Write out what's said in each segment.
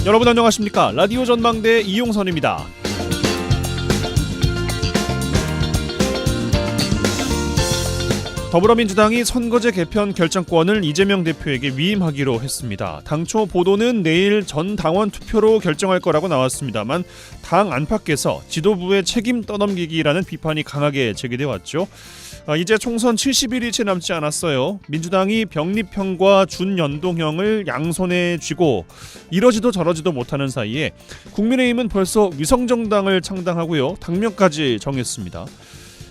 여러분 안녕하십니까? 라디오 전망대 이용선입니다. 더불어민주당이 선거제 개편 결정권을 이재명 대표에게 위임하기로 했습니다. 당초 보도는 내일 전 당원 투표로 결정할 거라고 나왔습니다만 당 안팎에서 지도부의 책임 떠넘기기라는 비판이 강하게 제기돼 왔죠. 이제 총선 70일이 채 남지 않았어요. 민주당이 병립형과 준연동형을 양손에 쥐고 이러지도 저러지도 못하는 사이에 국민의힘은 벌써 위성정당을 창당하고요. 당명까지 정했습니다.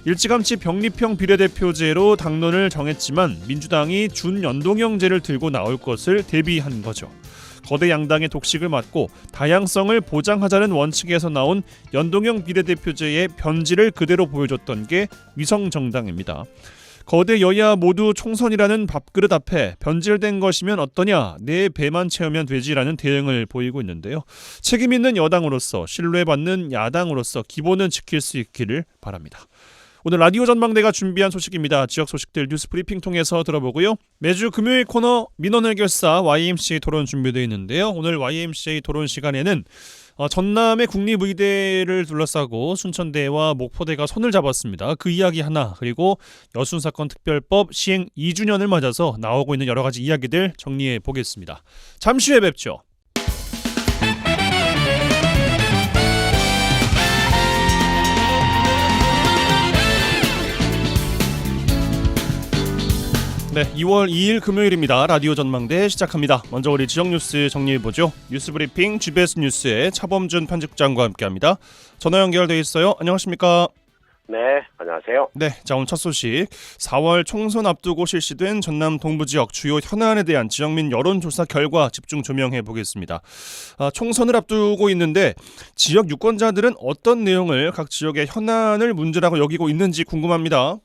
일찌감치 병립형 비례대표제로 당론을 정했지만 민주당이 준연동형제를 들고 나올 것을 대비한 거죠. 거대 양당의 독식을 막고 다양성을 보장하자는 원칙에서 나온 연동형 비례대표제의 변질을 그대로 보여줬던 게 위성정당입니다. 거대 여야 모두 총선이라는 밥그릇 앞에 변질된 것이면 어떠냐, 내 배만 채우면 되지라는 대응을 보이고 있는데요. 책임 있는 여당으로서, 신뢰받는 야당으로서 기본은 지킬 수 있기를 바랍니다. 오늘 라디오 전망대가 준비한 소식입니다. 지역 소식들 뉴스 브리핑 통해서 들어보고요. 매주 금요일 코너 민원 해결사 YMCA 토론 준비되어 있는데요. 오늘 YMCA 토론 시간에는 전남의 국립의대를 둘러싸고 순천대와 목포대가 손을 잡았습니다. 그 이야기 하나, 그리고 여순사건 특별법 시행 2주년을 맞아서 나오고 있는 여러 가지 이야기들 정리해 보겠습니다. 잠시 후에 뵙죠. 네, 2월 2일 금요일입니다. 라디오 전망대 시작합니다. 먼저 우리 지역 뉴스 정리해보죠. 뉴스브리핑 GBS 뉴스의 차범준 편집장과 함께합니다. 전화 연결돼 있어요. 안녕하십니까? 네, 안녕하세요. 네, 자 오늘 첫 소식. 4월 총선 앞두고 실시된 전남 동부 지역 주요 현안에 대한 지역민 여론조사 결과 집중 조명해 보겠습니다. 총선을 앞두고 있는데 지역 유권자들은 어떤 내용을 각 지역의 현안을 문제라고 여기고 있는지 궁금합니다.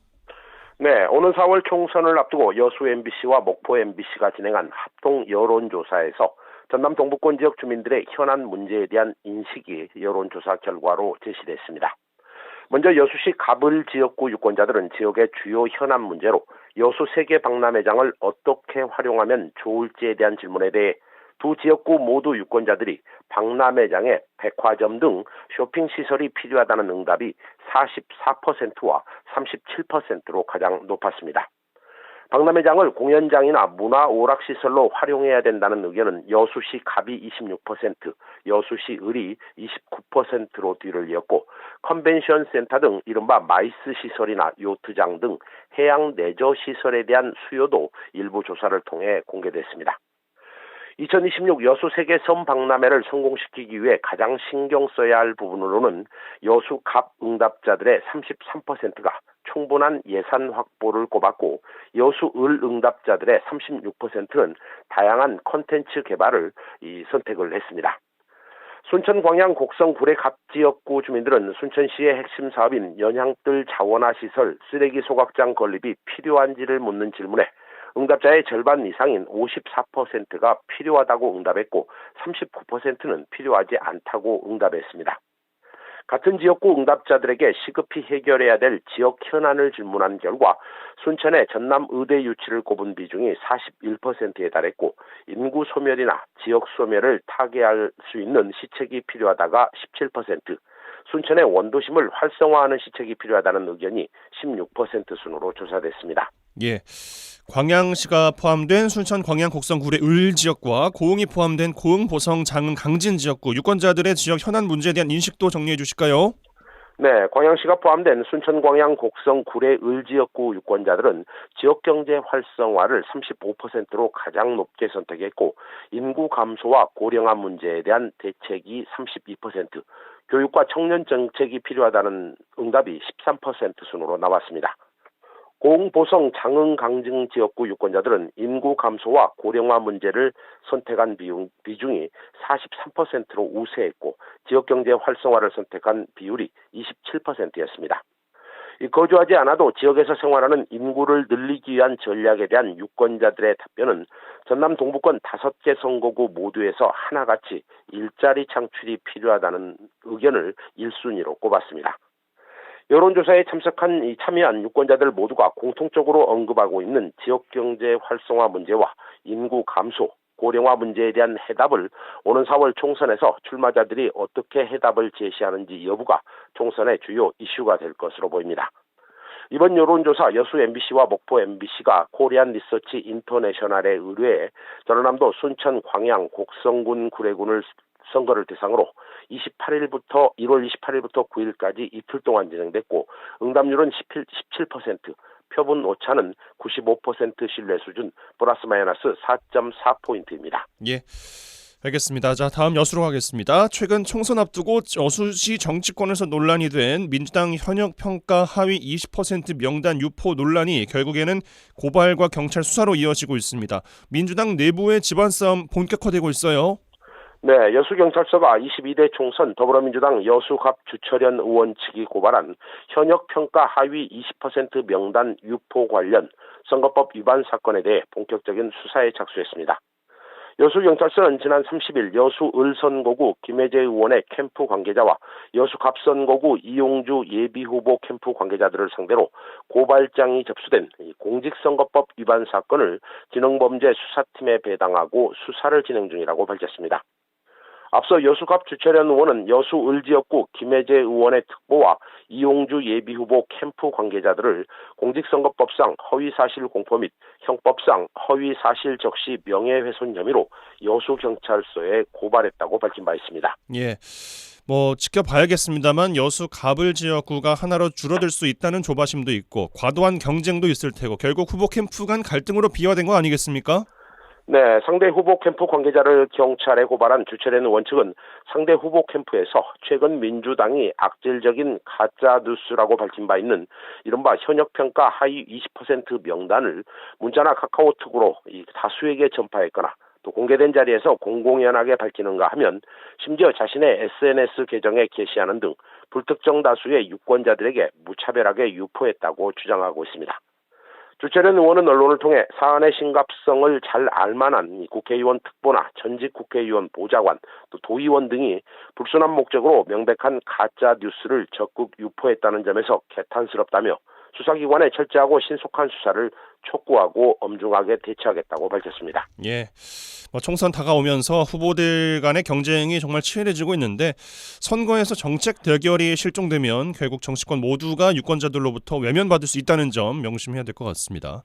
네, 오는 4월 총선을 앞두고 여수 MBC와 목포 MBC가 진행한 합동 여론조사에서 전남 동부권 지역 주민들의 현안 문제에 대한 인식이 여론조사 결과로 제시됐습니다. 먼저 여수시 가불 지역구 유권자들은 지역의 주요 현안 문제로 여수 세계 박람회장을 어떻게 활용하면 좋을지에 대한 질문에 대해 두 지역구 모두 유권자들이 박람회장에 백화점 등 쇼핑시설이 필요하다는 응답이 44%와 37%로 가장 높았습니다. 박람회장을 공연장이나 문화 오락시설로 활용해야 된다는 의견은 여수시 갑이 26%, 여수시 을이 29%로 뒤를 이었고 컨벤션 센터 등 이른바 마이스 시설이나 요트장 등 해양 레저 시설에 대한 수요도 일부 조사를 통해 공개됐습니다. 2026 여수 세계 섬 박람회를 성공시키기 위해 가장 신경 써야 할 부분으로는 여수 갑 응답자들의 33%가 충분한 예산 확보를 꼽았고 여수 을 응답자들의 36%는 다양한 콘텐츠 개발을 선택을 했습니다. 순천 광양 곡성 구례 갑 지역구 주민들은 순천시의 핵심 사업인 연향뜰 자원화 시설 쓰레기 소각장 건립이 필요한지를 묻는 질문에 응답자의 절반 이상인 54%가 필요하다고 응답했고 39%는 필요하지 않다고 응답했습니다. 같은 지역구 응답자들에게 시급히 해결해야 될 지역 현안을 질문한 결과 순천의 전남 의대 유치를 꼽은 비중이 41%에 달했고 인구 소멸이나 지역 소멸을 타개할 수 있는 시책이 필요하다가 17%, 순천의 원도심을 활성화하는 시책이 필요하다는 의견이 16% 순으로 조사됐습니다. 예, 광양시가 포함된 순천 광양 곡성 구례 을 지역과 고흥이 포함된 고흥 보성 장흥 강진 지역구 유권자들의 지역 현안 문제에 대한 인식도 정리해 주실까요? 네, 광양시가 포함된 순천 광양 곡성 구례 을 지역구 유권자들은 지역경제 활성화를 35%로 가장 높게 선택했고 인구 감소와 고령화 문제에 대한 대책이 32%, 교육과 청년 정책이 필요하다는 응답이 13% 순으로 나왔습니다. 고흥, 보성, 장흥, 강진 지역구 유권자들은 인구 감소와 고령화 문제를 선택한 비중이 43%로 우세했고 지역경제 활성화를 선택한 비율이 27%였습니다. 거주하지 않아도 지역에서 생활하는 인구를 늘리기 위한 전략에 대한 유권자들의 답변은 전남 동부권 5개 선거구 모두에서 하나같이 일자리 창출이 필요하다는 의견을 1순위로 꼽았습니다. 여론조사에 참여한 유권자들 모두가 공통적으로 언급하고 있는 지역경제 활성화 문제와 인구 감소, 고령화 문제에 대한 해답을 오는 4월 총선에서 출마자들이 어떻게 해답을 제시하는지 여부가 총선의 주요 이슈가 될 것으로 보입니다. 이번 여론조사 여수 MBC와 목포 MBC가 코리안 리서치 인터내셔널에 의뢰해 전라남도 순천, 광양, 곡성군, 구례군을 선거를 대상으로 1월 28일부터 9일까지 이틀 동안 진행됐고 응답률은 17%, 표본 오차는 95% 신뢰 수준 플러스 마이너스 4.4포인트입니다. 예. 알겠습니다. 자, 다음 여수로 가겠습니다. 최근 총선 앞두고 여수시 정치권에서 논란이 된 민주당 현역 평가 하위 20% 명단 유포 논란이 결국에는 고발과 경찰 수사로 이어지고 있습니다. 민주당 내부의 집안 싸움 본격화되고 있어요. 네, 여수경찰서가 22대 총선 더불어민주당 여수갑 주철현 의원 측이 고발한 현역 평가 하위 20% 명단 유포 관련 선거법 위반 사건에 대해 본격적인 수사에 착수했습니다. 여수경찰서는 지난 30일 여수 을선거구 김혜재 의원의 캠프 관계자와 여수 갑선거구 이용주 예비후보 캠프 관계자들을 상대로 고발장이 접수된 공직선거법 위반 사건을 지능범죄 수사팀에 배당하고 수사를 진행 중이라고 밝혔습니다. 앞서 여수갑 주철현 의원은 여수 을지역구 김혜재 의원의 특보와 이용주 예비후보 캠프 관계자들을 공직선거법상 허위사실 공표 및 형법상 허위사실 적시 명예훼손 혐의로 여수경찰서에 고발했다고 밝힌 바 있습니다. 예, 지켜봐야겠습니다만 여수 갑을 지역구가 하나로 줄어들 수 있다는 조바심도 있고 과도한 경쟁도 있을 테고 결국 후보 캠프 간 갈등으로 비화된 거 아니겠습니까? 네, 상대 후보 캠프 관계자를 경찰에 고발한 주철현 의원 측은 상대 후보 캠프에서 최근 민주당이 악질적인 가짜 뉴스라고 밝힌 바 있는 이른바 현역평가 하위 20% 명단을 문자나 카카오톡으로 다수에게 전파했거나 또 공개된 자리에서 공공연하게 밝히는가 하면 심지어 자신의 SNS 계정에 게시하는 등 불특정 다수의 유권자들에게 무차별하게 유포했다고 주장하고 있습니다. 주철현 의원은 언론을 통해 사안의 심각성을 잘 알만한 국회의원 특보나 전직 국회의원 보좌관, 또 도의원 등이 불순한 목적으로 명백한 가짜 뉴스를 적극 유포했다는 점에서 개탄스럽다며 수사기관의 철저하고 신속한 수사를 촉구하고 엄중하게 대처하겠다고 밝혔습니다. 예, 총선 다가오면서 후보들 간의 경쟁이 정말 치열해지고 있는데 선거에서 정책 대결이 실종되면 결국 정치권 모두가 유권자들로부터 외면받을 수 있다는 점 명심해야 될 것 같습니다.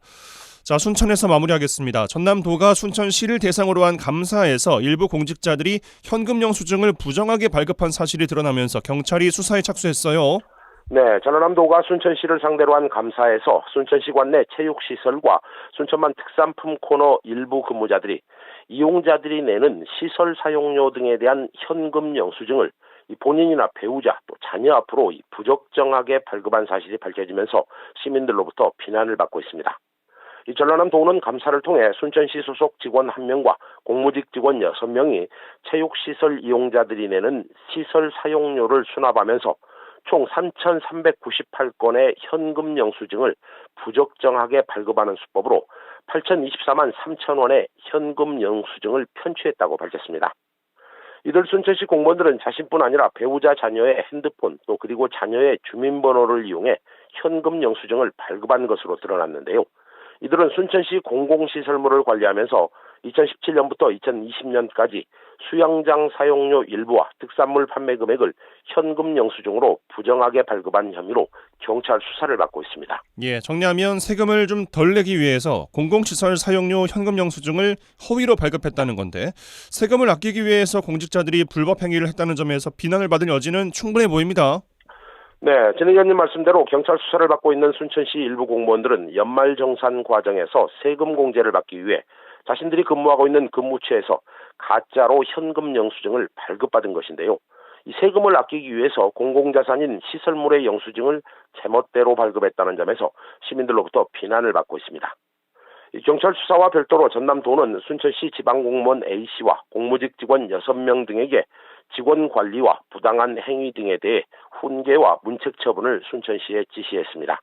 자, 순천에서 마무리하겠습니다. 전남도가 순천시를 대상으로 한 감사에서 일부 공직자들이 현금 영수증을 부정하게 발급한 사실이 드러나면서 경찰이 수사에 착수했어요. 네, 전라남도가 순천시를 상대로 한 감사에서 순천시 관내 체육시설과 순천만 특산품 코너 일부 근무자들이 이용자들이 내는 시설 사용료 등에 대한 현금 영수증을 본인이나 배우자 또 자녀 앞으로 부적정하게 발급한 사실이 밝혀지면서 시민들로부터 비난을 받고 있습니다. 이 전라남도는 감사를 통해 순천시 소속 직원 1명과 공무직 직원 6명이 체육시설 이용자들이 내는 시설 사용료를 수납하면서 총 3,398건의 현금 영수증을 부적정하게 발급하는 수법으로 8,024만 3천 원의 현금 영수증을 편취했다고 밝혔습니다. 이들 순천시 공무원들은 자신뿐 아니라 배우자 자녀의 핸드폰 또 그리고 자녀의 주민번호를 이용해 현금 영수증을 발급한 것으로 드러났는데요. 이들은 순천시 공공시설물을 관리하면서 2017년부터 2020년까지 수영장 사용료 일부와 특산물 판매 금액을 현금 영수증으로 부정하게 발급한 혐의로 경찰 수사를 받고 있습니다. 예, 정리하면 세금을 좀 덜 내기 위해서 공공시설 사용료 현금 영수증을 허위로 발급했다는 건데 세금을 아끼기 위해서 공직자들이 불법 행위를 했다는 점에서 비난을 받을 여지는 충분해 보입니다. 네, 진 의원님 말씀대로 경찰 수사를 받고 있는 순천시 일부 공무원들은 연말정산 과정에서 세금 공제를 받기 위해 자신들이 근무하고 있는 근무처에서 가짜로 현금 영수증을 발급받은 것인데요. 이 세금을 아끼기 위해서 공공자산인 시설물의 영수증을 제멋대로 발급했다는 점에서 시민들로부터 비난을 받고 있습니다. 이 경찰 수사와 별도로 전남도는 순천시 지방공무원 A씨와 공무직 직원 6명 등에게 직원 관리와 부당한 행위 등에 대해 훈계와 문책 처분을 순천시에 지시했습니다.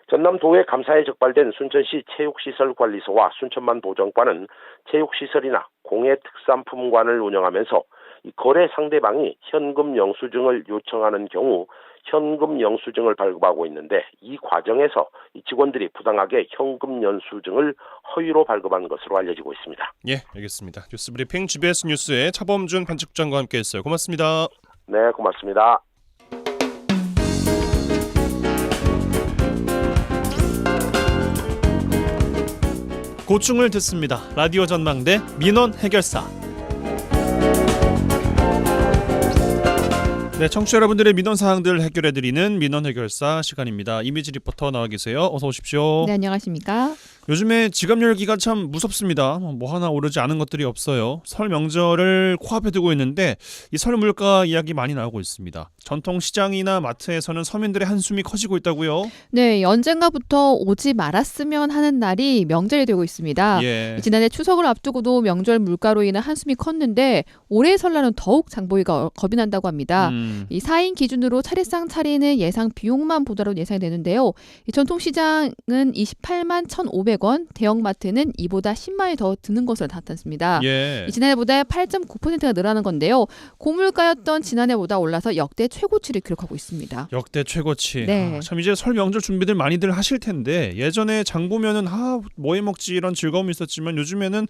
전남도의 감사에 적발된 순천시 체육시설관리소와 순천만 보정과는 체육시설이나 공예특산품관을 운영하면서 이 거래 상대방이 현금 영수증을 요청하는 경우 현금 영수증을 발급하고 있는데 이 과정에서 이 직원들이 부당하게 현금 영수증을 허위로 발급한 것으로 알려지고 있습니다. 예, 알겠습니다. 뉴스브리핑 GBS 뉴스의 차범준 편집장과 함께했어요. 고맙습니다. 네, 고맙습니다. 고충을 듣습니다. 라디오 전망대 민원 해결사. 네, 청취자 여러분들의 민원 사항들 해결해드리는 민원 해결사 시간입니다. 이미지 리포터 나와 계세요. 어서 오십시오. 네, 안녕하십니까? 요즘에 지갑 열기가 참 무섭습니다. 뭐 하나 오르지 않은 것들이 없어요. 설 명절을 코앞에 두고 있는데 이 설 물가 이야기 많이 나오고 있습니다. 전통 시장이나 마트에서는 서민들의 한숨이 커지고 있다고요? 네, 언젠가부터 오지 말았으면 하는 날이 명절이 되고 있습니다. 예. 지난해 추석을 앞두고도 명절 물가로 인한 한숨이 컸는데 올해 설날은 더욱 장보기가 겁이 난다고 합니다. 이 4인 기준으로 차례상 차리는 예상 비용만 보더라도 예상이 되는데요. 이 전통시장은 28만 1,500원, 대형마트는 이보다 10만 원이 더 드는 것으로 나타났습니다. 예. 지난해보다 8.9%가 늘어나는 건데요. 고물가였던 지난해보다 올라서 역대 최고치를 기록하고 있습니다. 역대 최고치. 네. 참 이제 설 명절 준비들 많이들 하실 텐데 예전에 장 보면은 뭐 해 먹지 이런 즐거움이 있었지만 요즘에는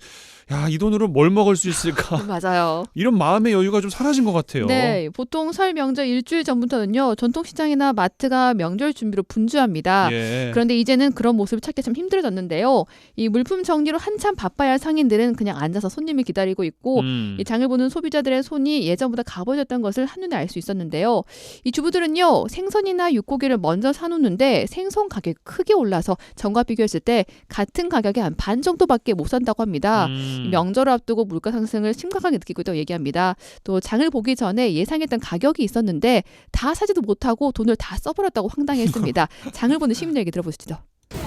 야, 이 돈으로 뭘 먹을 수 있을까? 맞아요. 이런 마음의 여유가 좀 사라진 것 같아요. 네, 보통 설 명절 일주일 전부터는요. 전통시장이나 마트가 명절 준비로 분주합니다. 예. 그런데 이제는 그런 모습을 찾기 참 힘들어졌는데요. 이 물품 정리로 한참 바빠야 할 상인들은 그냥 앉아서 손님을 기다리고 있고 이 장을 보는 소비자들의 손이 예전보다 가버졌던 것을 한눈에 알 수 있었는데요. 이 주부들은요. 생선이나 육고기를 먼저 사놓는데 생선 가격이 크게 올라서 전과 비교했을 때 같은 가격에 한 반 정도밖에 못 산다고 합니다. 이 명절을 앞두고 물가 상승을 심각하게 느끼고 있다고 얘기합니다. 또 장을 보기 전에 예상했던 가격이 있었는데 다 사지도 못하고 돈을 다 써버렸다고 황당했습니다. 장을 보는 시민 얘기 들어보시죠.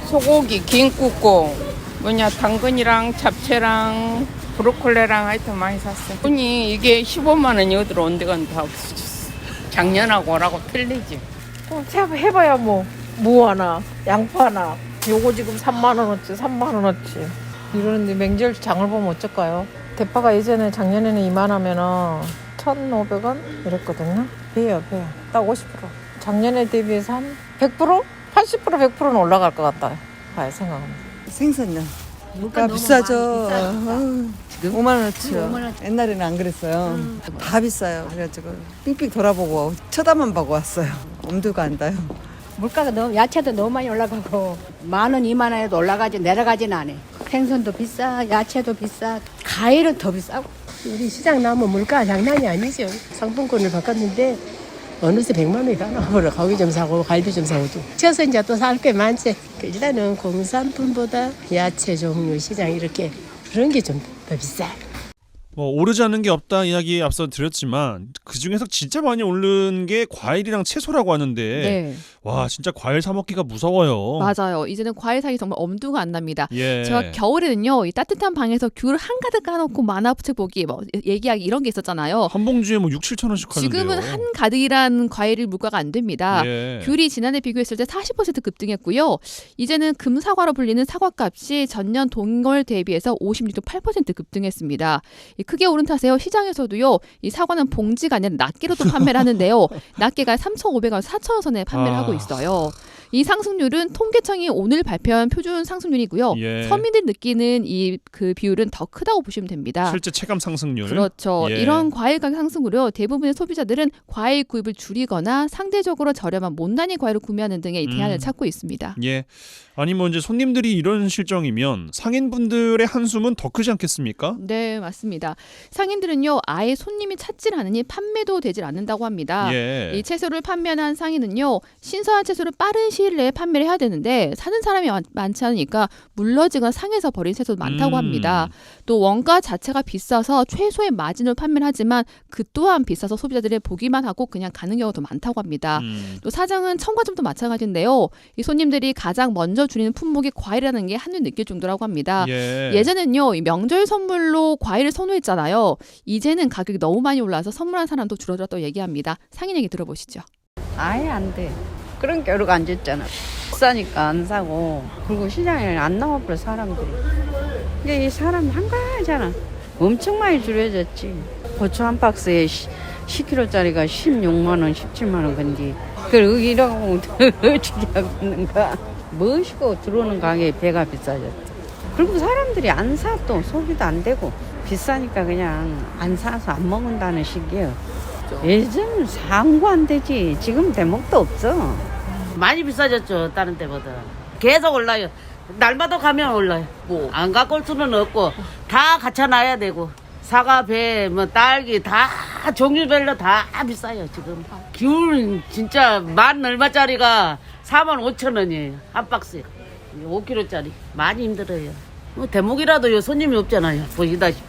소고기, 김국고, 당근이랑 잡채랑 브로콜리랑 하여튼 많이 샀어요. 돈이 이게 15만 원이 어디로 온 데가 다 없어졌어. 작년하고 올하고 틀리지. 해봐야 무 하나, 양파 하나. 요거 지금 3만 원어치, 3만 원어치. 이러는데 명절 장을 보면 어쩔까요? 대파가 예전에 작년에는 이만하면은 1,500원 이랬거든요. 배요. 딱 50%. 작년에 대비해서 한 100%? 80%, 100%는 올라갈 것 같다. 생각합니다. 생선요. 물가 비싸죠. 지금 5만 원어치요. 옛날에는 안 그랬어요. 다 비싸요. 그래가지고 삥삥 돌아보고 쳐다만 보고 왔어요. 엄두가 안 나요. 물가가 야채도 너무 많이 올라가고 10,000원, 2만 원에도 올라가지 내려가지는 않아. 생선도 비싸, 야채도 비싸, 과일은 더 비싸고. 우리 시장 나오면 물가 장난이 아니죠. 상품권을 바꿨는데 어느새 100만 원이 다 나오더라. 고기 좀 사고 갈비 좀 사고 쳐서 이제 또 살 게 많지. 일단은 공산품보다 야채 종류 시장 이렇게 그런 게 좀 더 비싸. 뭐 오르지 않는 게 없다 이야기 앞서 드렸지만 그중에서 진짜 많이 오른 게 과일이랑 채소라고 하는데 네. 와 진짜 과일 사 먹기가 무서워요. 맞아요. 이제는 과일 사기 정말 엄두가 안 납니다. 예. 제가 겨울에는요. 이 따뜻한 방에서 귤을 한가득 까놓고 만화책 보기 얘기하기 이런 게 있었잖아요. 한 봉지에 6-7천 원씩 하는데요. 지금은 한가득이란 과일이 물가가 안 됩니다. 예. 귤이 지난해 비교했을 때 40% 급등했고요. 이제는 금사과로 불리는 사과값이 전년 동월 대비해서 56.8% 급등했습니다. 크게 오른 탓에요. 시장에서도요. 이 사과는 봉지가 아니라 낱개로도 판매를 하는데요. 낱개가 3,500원, 4,000원 선에 판매를 하고 있어요. 이 상승률은 통계청이 오늘 발표한 표준 상승률이고요. 예. 서민들이 느끼는 그 비율은 더 크다고 보시면 됩니다. 실제 체감 상승률. 그렇죠. 예. 이런 과일 가격 상승으로 대부분의 소비자들은 과일 구입을 줄이거나 상대적으로 저렴한 못난이 과일을 구매하는 등의 이 대안을 찾고 있습니다. 예. 아니 뭐 이제 손님들이 이런 실정이면 상인분들의 한숨은 더 크지 않겠습니까? 네, 맞습니다. 상인들은요, 아예 손님이 찾질 않으니 판매도 되질 않는다고 합니다. 예. 이 채소를 판매하는 상인은요, 신선한 채소를 빠른 시일 내에 판매를 해야 되는데 사는 사람이 많지 않으니까 물러지거나 상해서 버린 채소도 많다고 합니다. 또 원가 자체가 비싸서 최소의 마진으로 판매를 하지만 그 또한 비싸서 소비자들이 보기만 하고 그냥 가는 경우도 많다고 합니다. 또 사장은 청과점도 마찬가지인데요. 이 손님들이 가장 먼저 줄이는 품목이 과일이라는 게 한눈에 느낄 정도라고 합니다. 예전엔요, 이 명절 선물로 과일을 선호했잖아요. 이제는 가격이 너무 많이 올라서 선물한 사람도 줄어들었다고 얘기합니다. 상인 얘기 들어보시죠. 아예 안 돼. 그런 겨루가 안 줬잖아. 비싸니까 안 사고. 그리고 시장에 안 나와버려 사람들이. 근데 이 사람 한가하잖아. 엄청 많이 줄여졌지. 고추 한 박스에 10kg짜리가 16만 원, 17만 원 건지. 그걸 이러고 어떻게 하고 있는가. 멋이고 들어오는 가게에 배가 비싸졌죠. 그리고 사람들이 안 사 또 소비도 안 되고 비싸니까 그냥 안 사서 안 먹는다는 식이에요. 예전은 상고 안 되지. 지금 대목도 없어. 많이 비싸졌죠. 다른 때보다. 계속 올라요. 날마다 가면 올라요. 뭐 안 갖고 올 수는 없고 다 갖춰놔야 되고 사과, 배, 뭐 딸기 다 종류별로 다 비싸요 지금. 귤 진짜 만 얼마짜리가 45,000원이에요. 한 박스 5kg짜리. 많이 힘들어요. 뭐 대목이라도요 손님이 없잖아요. 보시다시피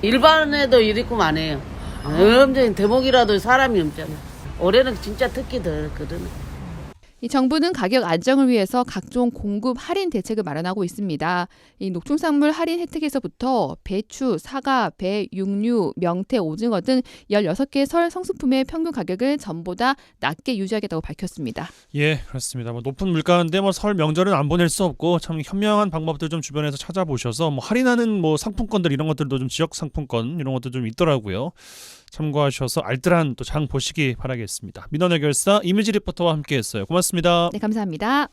일반에도 이렇게 안 해요. 엄청 대목이라도 사람이 없잖아요. 올해는 진짜 특히 더 그러네. 이 정부는 가격 안정을 위해서 각종 공급 할인 대책을 마련하고 있습니다. 이 농축산물 할인 혜택에서부터 배추, 사과, 배, 육류, 명태, 오징어 등 16개 설 성수품의 평균 가격을 전보다 낮게 유지하겠다고 밝혔습니다. 예, 그렇습니다. 뭐 높은 물가인데 뭐 설 명절은 안 보낼 수 없고 참 현명한 방법들 좀 주변에서 찾아보셔서 뭐 할인하는 뭐 상품권들 이런 것들도 좀 지역 상품권 이런 것도 좀 있더라고요. 참고하셔서 알뜰한 또 장 보시기 바라겠습니다. 민원의 결사 이미지 리포터와 함께했어요. 고맙습니다. 네, 감사합니다.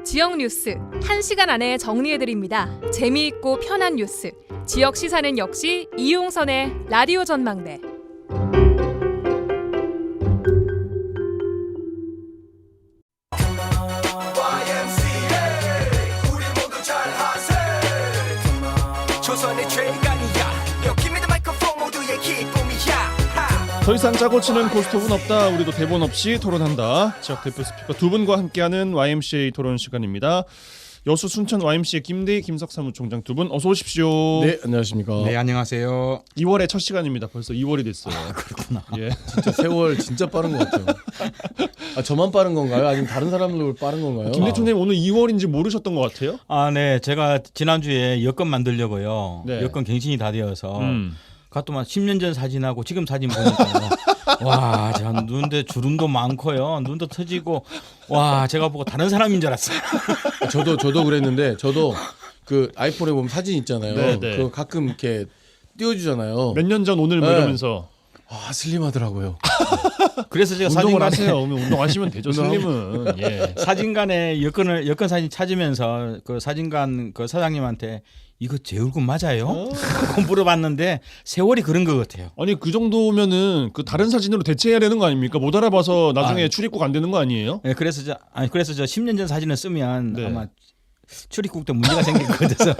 지역 뉴스 1시간 안에 정리해드립니다. 재미있고 편한 뉴스. 지역 시사는 역시 이용선의 라디오 전망대. 더 이상 짜고 치는 고스톱은 없다. 우리도 대본 없이 토론한다. 지역 대표 스피커 두 분과 함께하는 YMCA 토론 시간입니다. 여수 순천 YMCA 김대희 김석 사무총장 두 분 어서 오십시오. 네, 안녕하십니까. 네, 안녕하세요. 2월의 첫 시간입니다. 벌써 2월이 됐어요. 그렇구나. 예. 진짜 세월 진짜 빠른 것 같아요. 아, 저만 빠른 건가요? 아니면 다른 사람들 빠른 건가요? 김 대표님 오늘 2월인지 모르셨던 것 같아요? 네, 제가 지난주에 여권 만들려고요. 네. 여권 갱신이 다 되어서 갔더만 10년 전 사진하고 지금 사진 보니까 와, 저 눈데 주름도 많고요. 눈도 터지고 와, 제가 보고 다른 사람인 줄 알았어요. 저도 그랬는데 저도 그 아이폰에 보면 사진 있잖아요. 네. 그거 가끔 이렇게 띄워주잖아요. 몇 년 전 오늘 뭐 네. 이러면서 아, 슬림하더라고요. 그래서 제가 운동을 사진관에 하세요. 운동하시면 되죠. 슬림은. 예. 사진관에 여권 사진 찾으면서 그 사진관 그 사장님한테 이거 제 얼굴 맞아요? 물어봤는데 세월이 그런 것 같아요. 아니 그 정도면은 그 다른 사진으로 대체해야 되는 거 아닙니까? 못 알아봐서 나중에 출입국 안 되는 거 아니에요? 네, 그래서 저 10년 전 사진을 쓰면 네. 아마 출입국도 문제가 생길 것 같아서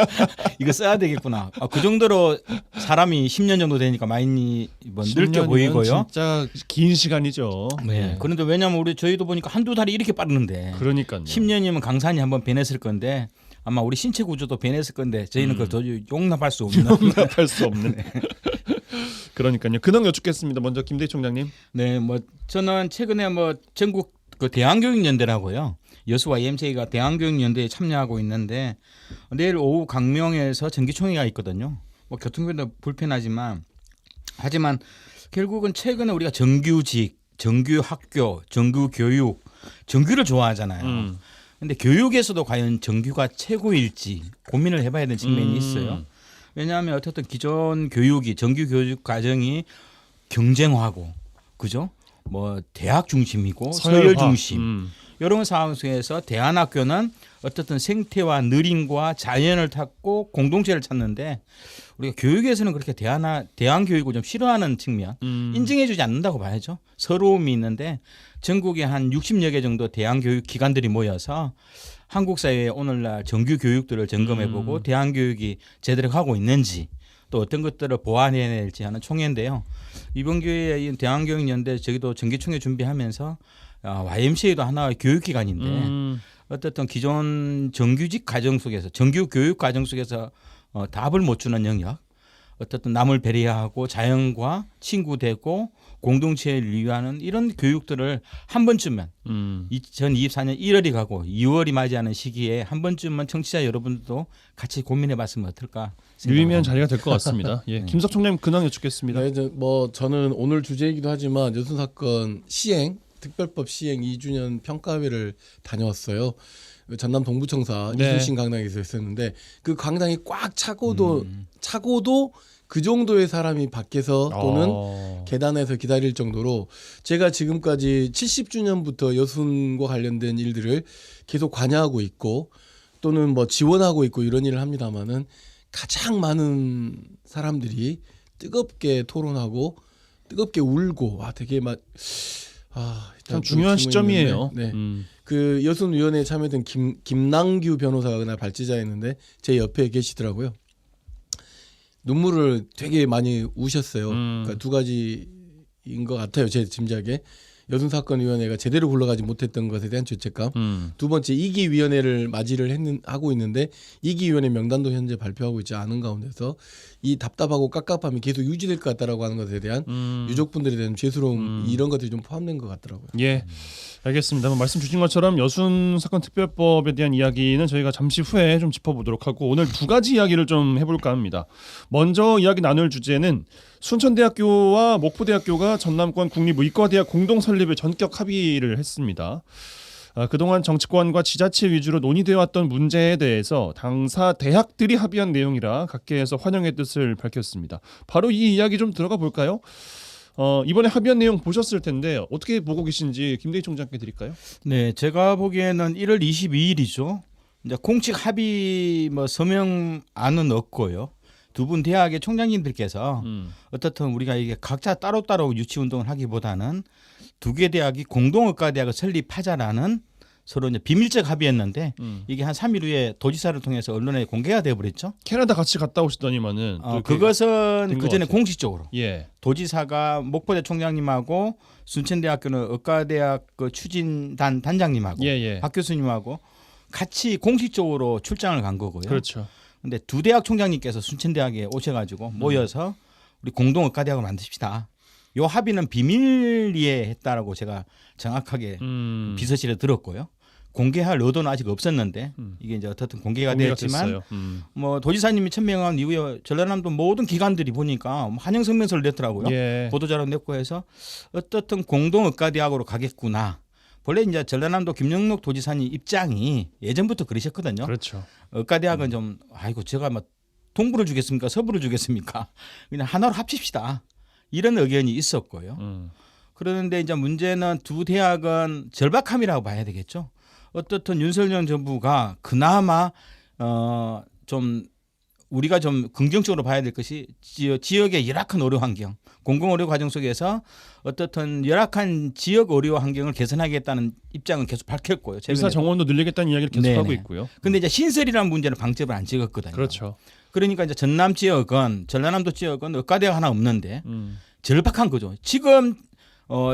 이거 써야 되겠구나. 그 정도로 사람이 10년 정도 되니까 많이 뭐 늙게 보이고요. 진짜 긴 시간이죠. 네. 그런데 왜냐하면 저희도 보니까 한두 달이 이렇게 빠르는데 그러니까요. 10년이면 강산이 한번 변했을 건데 아마 우리 신체 구조도 변했을 건데 저희는 그걸 도저히 용납할 수 없는. 용납할 수 없는. 그러니까요. 근황 여쭙겠습니다. 먼저 김대희 총장님. 네, 뭐 저는 최근에 뭐 전국 그 대한교육연대라고요. 여수 YMCA가 대한교육연대에 참여하고 있는데 내일 오후 강명에서 정기총회가 있거든요. 뭐 교통편도 불편하지만 하지만 결국은 최근에 우리가 정규직, 정규학교, 정규교육, 정규를 좋아하잖아요. 근데 교육에서도 과연 정규가 최고일지 고민을 해봐야 되는 측면이 있어요. 왜냐하면 어쨌든 기존 교육이 정규 교육 과정이 경쟁화고, 그죠? 뭐 대학 중심이고 서열 중심 이런 상황 속에서 대안학교는 어쨌든 생태와 느림과 자연을 찾고 공동체를 찾는데 우리가 교육에서는 그렇게 대안 교육을 좀 싫어하는 측면, 인정해주지 않는다고 봐야죠. 서러움이 있는데 전국에 한 60여 개 정도 대안 교육 기관들이 모여서 한국 사회의 오늘날 정규 교육들을 점검해보고 대안 교육이 제대로 하고 있는지 또 어떤 것들을 보완해야 될지 하는 총회인데요. 이번 기회에 대한교육연대 저기도 정기총회 준비하면서 YMCA도 하나의 교육기관인데 어쨌든 기존 정규직 과정 속에서 정규 교육 과정 속에서 답을 못 주는 영역, 어떻든 남을 배려하고 자연과 친구되고 공동체를 이루하는 이런 교육들을 한 번쯤은 2024년 1월이 가고 2월이 맞이하는 시기에 한 번쯤은 청취자 여러분들도 같이 고민해봤으면 어떨까 생각합니다. 유의미한 자리가 될 것 같습니다. 예, 김석 총장님 근황 여쭙겠습니다. 네, 저는 오늘 주제이기도 하지만 여순 사건 시행 특별법 시행 2주년 평가회를 다녀왔어요. 전남 동부청사 이순신 강당에서 했었는데 그 강당이 꽉 차고도 그 정도의 사람이 밖에서 또는 계단에서 기다릴 정도로 제가 지금까지 70주년부터 여순과 관련된 일들을 계속 관여하고 있고 또는 뭐 지원하고 있고 이런 일을 합니다마는 가장 많은 사람들이 뜨겁게 토론하고 뜨겁게 울고 되게 참 중요한 시점이에요. 네. 그 여순위원회에 참여된 김남규 변호사가 그날 발제자였는데 제 옆에 계시더라고요. 눈물을 되게 많이 우셨어요. 그러니까 두 가지인 것 같아요. 제 짐작에. 여순사건위원회가 제대로 굴러가지 못했던 것에 대한 죄책감. 두 번째 2기 위원회를 맞이를 하고 있는데 2기 위원회 명단도 현재 발표하고 있지 않은 가운데서 이 답답하고 깝깝함이 계속 유지될 것 같다라고 하는 것에 대한 유족분들에 대한 죄스러움 이런 것들이 좀 포함된 것 같더라고요. 예, 알겠습니다. 말씀 주신 것처럼 여순 사건 특별법에 대한 이야기는 저희가 잠시 후에 좀 짚어보도록 하고 오늘 두 가지 이야기를 좀 해볼까 합니다. 먼저 이야기 나눌 주제는 순천대학교와 목포대학교가 전남권 국립의과대학 공동 설립에 전격 합의를 했습니다. 그동안 정치권과 지자체 위주로 논의되어 왔던 문제에 대해서 당사 대학들이 합의한 내용이라 각계에서 환영의 뜻을 밝혔습니다. 바로 이 이야기 좀 들어가 볼까요? 이번에 합의한 내용 보셨을 텐데 어떻게 보고 계신지 김대희 총장께 드릴까요? 네, 제가 보기에는 1월 22일이죠. 이제 공식 합의 서명안은 없고요. 두 분 대학의 총장님들께서 어떻든 우리가 이게 각자 따로따로 유치 운동을 하기보다는 두 개 대학이 공동의과대학을 설립하자라는 서로 이제 비밀적 합의였는데 이게 한 3일 후에 도지사를 통해서 언론에 공개가 되어버렸죠. 캐나다 같이 갔다 오시더니만은 그것은 그 전에 공식적으로 예. 도지사가 목포대 총장님하고 순천대학교는 의과대학 그 추진단 단장님하고 박 교수님하고 같이 공식적으로 출장을 간 거고요. 그렇죠. 근데 두 대학 총장님께서 순천대학에 오셔가지고 모여서 우리 공동의과대학을 만드십시다. 요 합의는 비밀리에 했다라고 제가 정확하게 비서실에 들었고요. 공개할 의도는 아직 없었는데 이게 이제 어떻든 공개가 되었지만 뭐 도지사님이 천명한 이후에 전라남도 모든 기관들이 보니까 환영 성명서를 냈더라고요. 예. 보도자료 냈고 해서 어떻든 공동의과대학으로 가겠구나. 원래 이제 전라남도 김영록 도지사님 입장이 예전부터 그러셨거든요. 그렇죠. 의과대학은 좀 제가 동부를 주겠습니까? 서부를 주겠습니까? 그냥 하나로 합칩시다. 이런 의견이 있었고요. 그런데 이제 문제는 두 대학은 절박함이라고 봐야 되겠죠. 어떻든 윤석열 정부가 그나마 좀 우리가 좀 긍정적으로 봐야 될 것이 지역의 열악한 의료 환경, 공공의료 과정 속에서 어떻든 열악한 지역 의료 환경을 개선하겠다는 입장은 계속 밝혔고요. 의사 정원도 늘리겠다는 이야기를 계속하고 있고요. 그런데 이제 신설이라는 문제는 방점을 안 찍었거든요. 그렇죠. 그러니까 이제 전남 지역은 전라남도 지역은 의과대학 하나 없는데 절박한 거죠. 지금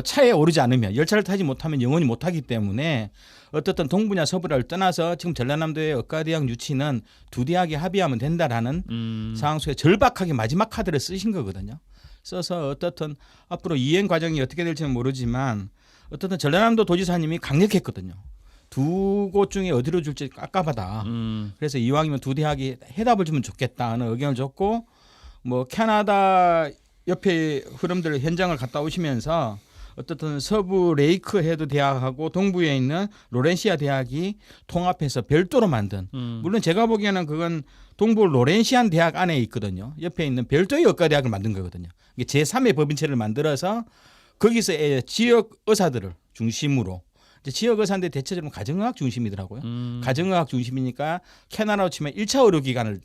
차에 오르지 않으면 열차를 타지 못하면 영원히 못하기 때문에 어떻든 동부냐 서부를 떠나서 지금 전라남도의 의과대학 유치는 두 대학이 합의하면 된다라는 상황 속에 절박하게 마지막 카드를 쓰신 거거든요. 써서 어떻든 앞으로 이행 과정이 어떻게 될지는 모르지만 어떻든 전라남도 도지사님이 강력했거든요. 두 곳 중에 어디로 줄지 깝깝하다. 그래서 이왕이면 두 대학이 해답을 주면 좋겠다는 의견을 줬고 뭐 캐나다 옆에 흐름들 현장을 갔다 오시면서 어떻든 서부 레이크 헤드 대학하고 동부에 있는 로렌시아 대학이 통합해서 별도로 만든 물론 제가 보기에는 그건 동부 로렌시안 대학 안에 있거든요. 옆에 있는 별도의 의과대학을 만든 거거든요. 이게 제3의 법인체를 만들어서 거기서 지역 의사들을 중심으로 지역 의사인데 대체적으로 가정의학 중심이더라고요. 가정의학 중심이니까 캐나다로 치면 1차 의료기관을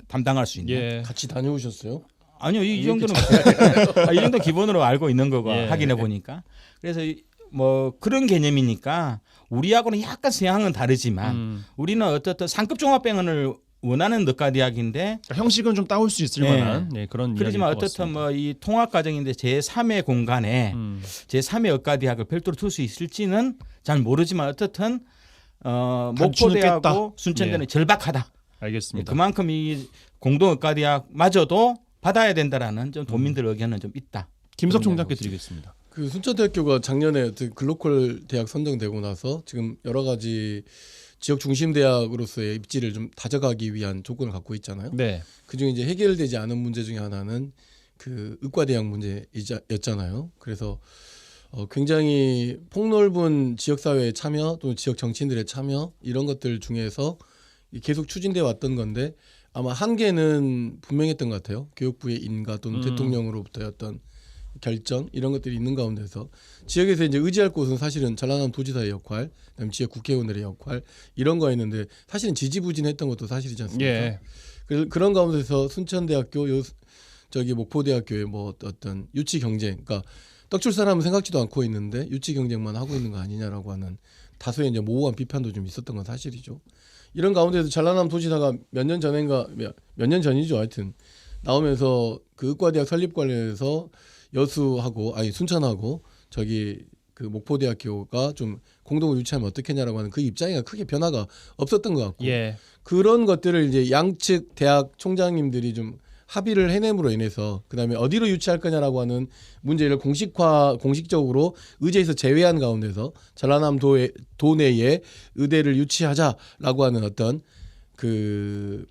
담당할 수 있는. 예. 같이 다녀오셨어요? 아니요, 이 정도는 이 정도 기본으로 알고 있는 거고 확인해 보니까. 그래서 뭐 그런 개념이니까 우리하고는 약간 성향은 다르지만 우리는 어떻든 상급 종합병원을 원하는 의과대학인데 형식은 좀 따올 수 있을 만한 그런 그렇지만 어떻든 뭐 이 통합 과정인데 제3의 공간에 제3의 의과대학을 별도로 둘 수 있을지는 잘 모르지만 어떻든 목포대하고 순천대는 절박하다. 알겠습니다. 그만큼 이 공동 의과대학마저도 받아야 된다라는 좀 도민들 의견은 좀 있다. 김석 총장께 드리겠습니다. 그 순천대학교가 작년에 글로컬 대학 선정되고 나서 지금 여러 가지 지역 중심 대학으로서의 입지를 좀 다져가기 위한 조건을 갖고 있잖아요. 네. 그중에 이제 해결되지 않은 문제 중에 하나는 그 의과대학 문제였잖아요. 그래서 굉장히 폭넓은 지역사회의 참여 또는 지역 정치인들의 참여 이런 것들 중에서 계속 추진돼 왔던 건데 아마 한계는 분명했던 것 같아요. 교육부의 인가 또는 대통령으로부터의 어떤 결정 이런 것들이 있는 가운데서 지역에서 이제 의지할 곳은 사실은 전라남 도지사의 역할, 그다음에 지역 국회의원들의 역할 이런 거였는데 사실은 지지부진했던 것도 사실이지 않습니까? 예. 그런 가운데서 순천대학교, 목포대학교의 뭐 어떤 유치 경쟁, 그러니까 떡줄 사람은 생각지도 않고 있는데 유치 경쟁만 하고 있는 거 아니냐라고 하는 다소의 이제 모호한 비판도 좀 있었던 건 사실이죠. 이런 가운데서 전라남 도지사가 몇 년 전이죠, 하여튼 나오면서 그 의과대학 설립 관련해서 순천하고 그 목포대학교가 좀 공동을 유치하면 어떻겠냐라고 하는 그 입장이 크게 변화가 없었던 것 같고 예. 그런 것들을 이제 양측 대학 총장님들이 좀 합의를 해냄으로 인해서 그다음에 어디로 유치할 거냐라고 하는 문제를 공식적으로 의제에서 제외한 가운데서 전라남 도내에 의대를 유치하자라고 하는 어떤 그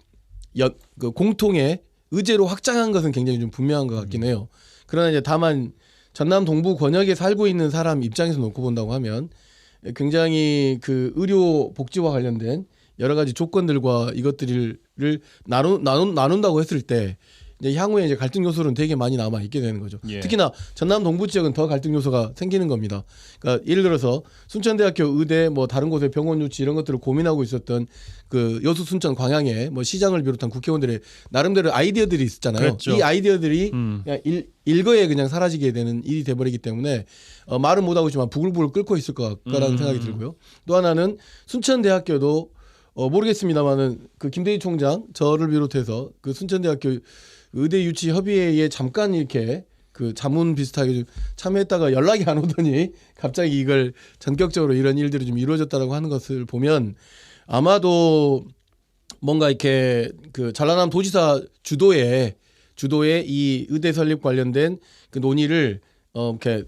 공통의 의제로 확장한 것은 굉장히 좀 분명한 것 같긴 해요. 그러나 이제 다만 전남 동부 권역에 살고 있는 사람 입장에서 놓고 본다고 하면 굉장히 그 의료 복지와 관련된 여러 가지 조건들과 이것들을 나눈다고 했을 때 이제 향후에 이제 갈등 요소는 되게 많이 남아 있게 되는 거죠. 예. 특히나 전남 동부 지역은 더 갈등 요소가 생기는 겁니다. 그러니까 예를 들어서 순천대학교 의대 뭐 다른 곳에 병원 유치 이런 것들을 고민하고 있었던 그 여수 순천 광양에 뭐 시장을 비롯한 국회의원들의 나름대로 아이디어들이 있었잖아요. 그랬죠. 이 아이디어들이 그냥 일거에 그냥 사라지게 되는 일이 돼버리기 때문에 말은 못하고 있지만 부글부글 끓고 있을 거라는 생각이 들고요. 또 하나는 순천대학교도 모르겠습니다만은 그 김대희 총장 저를 비롯해서 그 순천대학교 의대 유치 협의회에 잠깐 이렇게 그 자문 비슷하게 좀 참여했다가 연락이 안 오더니 갑자기 이걸 전격적으로 이런 일들이 좀 이루어졌다라고 하는 것을 보면 아마도 뭔가 이렇게 그 전라남 도지사 주도의 이 의대 설립 관련된 그 논의를 이렇게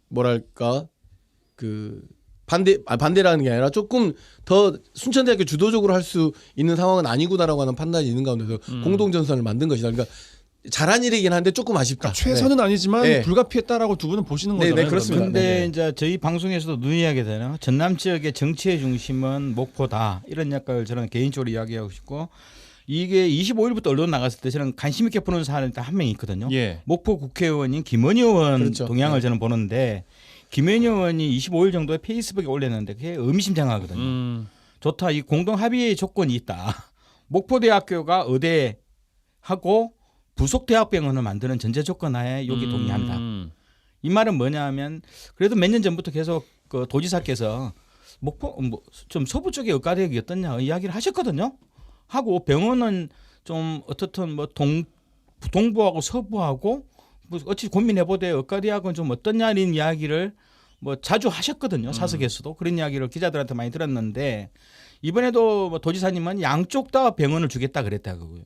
뭐랄까 그 반대라는 게 아니라 조금 더 순천대학교 주도적으로 할 수 있는 상황은 아니구나라고 하는 판단이 있는 가운데서 공동전선을 만든 것이다. 그러니까 잘한 일이긴 한데 조금 아쉽다. 최선은 아니지만 네. 불가피했다라고 두 분은 보시는 거잖아요. 네, 그렇습니다. 근데 이제 저희 방송에서도 논의하게 되나요? 전남 지역의 정치의 중심은 목포다. 이런 역할을 저는 개인적으로 이야기하고 싶고 이게 25일부터 언론 나갔을 때 저는 관심 있게 보는 사람이 한 명 있거든요. 예. 목포 국회의원인 김원희 의원 그렇죠. 동향을 저는 보는데 김원희 의원이 25일 정도에 페이스북에 올렸는데 그게 의미심장하거든요. 좋다. 이 공동 합의의 조건이 있다. 목포대학교가 의대하고 부속 대학병원을 만드는 전제 조건 하에 여기 동의한다. 이 말은 뭐냐 하면 그래도 몇 년 전부터 계속 그 도지사께서 목포 좀 서부 쪽에 의과대학이 어떻냐 이야기를 하셨거든요. 하고 병원은 좀 어떻든 뭐 동부하고 서부하고 뭐 어찌 고민해보되 의과대학은 좀 어떠냐 이런 이야기를 뭐 자주 하셨거든요. 사석에서도 그런 이야기를 기자들한테 많이 들었는데 이번에도 뭐 도지사님은 양쪽 다 병원을 주겠다 그랬다고요.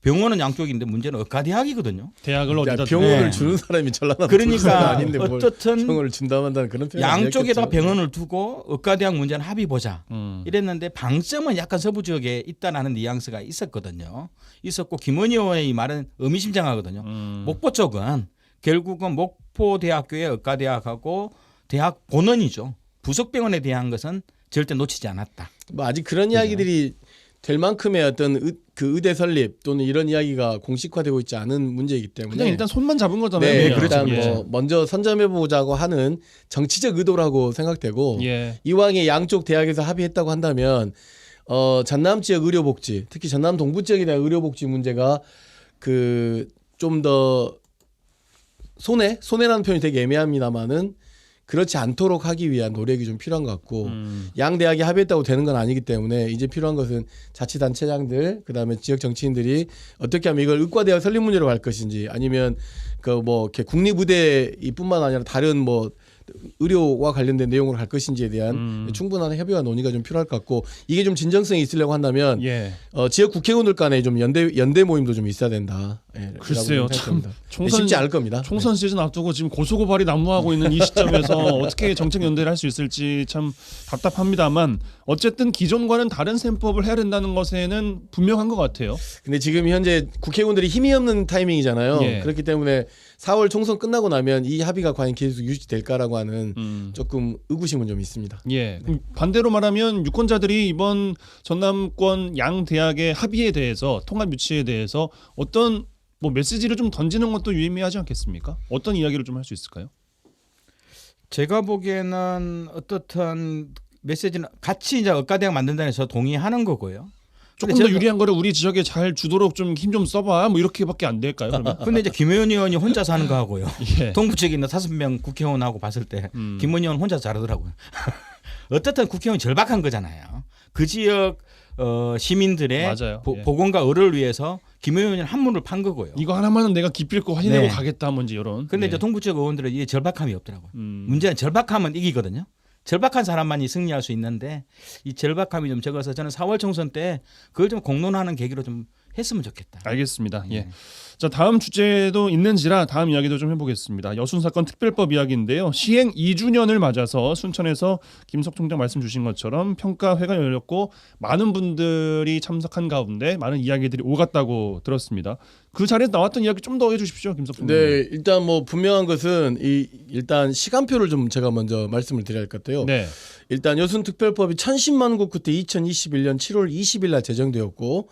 병원은 양쪽인데 문제는 의과대학이거든요. 대학을 어디다 병원을 네. 주는 사람이 전라남 그러니까 아닌데 뭘 어쨌든 병원을 준다만다는 그런 표현 양쪽에다 병원을 두고 의과대학 문제는 합의 보자 이랬는데 방점은 약간 서부 지역에 있다라는 뉘앙스가 있었거든요. 있었고 김원희 의원의 이 말은 의미심장하거든요. 목포 쪽은 결국은 목포대학교의 의과대학하고 대학 본원이죠. 부속병원에 대한 것은 절대 놓치지 않았다. 뭐 아직 그런 이야기들이 될 만큼의 어떤 그 의대 설립 또는 이런 이야기가 공식화되고 있지 않은 문제이기 때문에 그냥 일단 손만 잡은 거잖아요. 네, 그냥. 일단 예. 뭐 먼저 선점해보자고 하는 정치적 의도라고 생각되고 예. 이왕에 양쪽 대학에서 합의했다고 한다면 전남 지역 의료복지 특히 전남 동부 지역에 대한 의료복지 문제가 그 좀 더 손해라는 표현이 되게 애매합니다만은 그렇지 않도록 하기 위한 노력이 좀 필요한 것 같고 양 대학이 합의했다고 되는 건 아니기 때문에 이제 필요한 것은 자치단체장들 그다음에 지역 정치인들이 어떻게 하면 이걸 의과대학 설립 문제로 갈 것인지 아니면 그 뭐 이렇게 국립의대뿐만 아니라 다른 뭐 의료와 관련된 내용으로 갈 것인지에 대한 충분한 협의와 논의가 좀 필요할 것 같고 이게 좀 진정성이 있으려고 한다면 지역 국회의원들 간에 좀 연대 모임도 좀 있어야 된다. 글쎄요, 참 쉽지 않을 겁니다. 총선 시즌 앞두고 지금 고소고발이 난무하고 있는 이 시점에서 어떻게 정책 연대를 할 수 있을지 참 답답합니다만 어쨌든 기존과는 다른 셈법을 해야 된다는 것에는 분명한 것 같아요. 근데 지금 현재 국회의원들이 힘이 없는 타이밍이잖아요. 그렇기 때문에 4월 총선 끝나고 나면 이 합의가 과연 계속 유지될까라고 하는 조금 의구심은 좀 있습니다. 반대로 말하면 유권자들이 이번 전남권 양 대학의 합의에 대해서 통합 유치에 대해서 어떤 뭐 메시지를 좀 던지는 것도 유의미하지 않겠습니까? 어떤 이야기를 좀 할 수 있을까요? 제가 보기에는 어떻든 메시지는 같이 이제 의과대학 만든다는 저 동의하는 거고요. 조금 더 유리한 거를 우리 지역에 잘 주도록 좀 힘 좀 써봐. 뭐 이렇게밖에 안 될까요? 그러면? 근데 이제 김의원 의원이 혼자서 하는 거 하고요. 동부 쪽에 있는 5명 국회의원하고 봤을 때 김의원 의원 혼자 잘하더라고요. 어떻든 국회의원 절박한 거잖아요. 그 지역 시민들의 보건과 의료를 위해서 김 의원이 한문을 판 거고요. 이거 하나만은 내가 기필코 확인하고 가겠다 뭔지 이런. 근데 이제 동부 지역 의원들은 이 절박함이 없더라고요. 문제는 절박하면 이기거든요. 절박한 사람만이 승리할 수 있는데 이 절박함이 좀 적어서 저는 4월 총선 때 그걸 좀 공론화하는 계기로 좀 했으면 좋겠다. 알겠습니다. 자, 다음 주제도 있는지라 다음 이야기도 좀 해보겠습니다. 여순 사건 특별법 이야기인데요. 시행 2주년을 맞아서 순천에서 김석 총장 말씀 주신 것처럼 평가회가 열렸고 많은 분들이 참석한 가운데 많은 이야기들이 오갔다고 들었습니다. 그 자리에서 나왔던 이야기 좀 더 해주십시오, 김석 총장. 네, 일단 뭐 분명한 것은 일단 시간표를 좀 제가 먼저 말씀을 드려야 할 것 같아요. 일단 여순 특별법이 1010만 국 끝에 2021년 7월 20일 날 제정되었고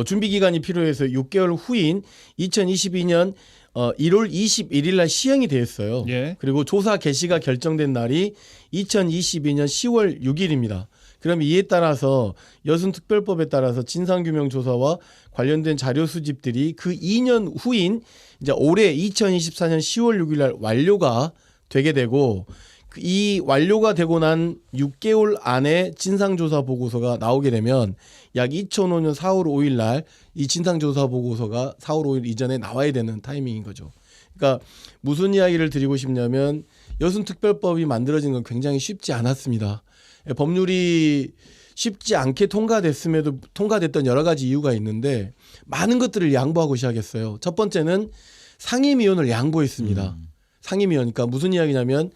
준비 기간이 필요해서 6개월 후인 2022년 1월 21일 날 시행이 되었어요. 그리고 조사 개시가 결정된 날이 2022년 10월 6일입니다. 그럼 이에 따라서 여순 특별법에 따라서 진상규명 조사와 관련된 자료 수집들이 그 2년 후인 이제 올해 2024년 10월 6일 날 완료가 되게 되고 이 완료가 되고 난 6개월 안에 진상조사 보고서가 나오게 되면 약 2005년 4월 5일 날 이 진상조사 보고서가 4월 5일 이전에 나와야 되는 타이밍인 거죠. 그러니까 무슨 이야기를 드리고 싶냐면 여순특별법이 만들어진 건 굉장히 쉽지 않았습니다. 법률이 쉽지 않게 통과됐음에도 통과됐던 여러 가지 이유가 있는데 많은 것들을 양보하고 시작했어요. 첫 번째는 상임위원을 양보했습니다. 상임위원, 그러니까 무슨 이야기냐면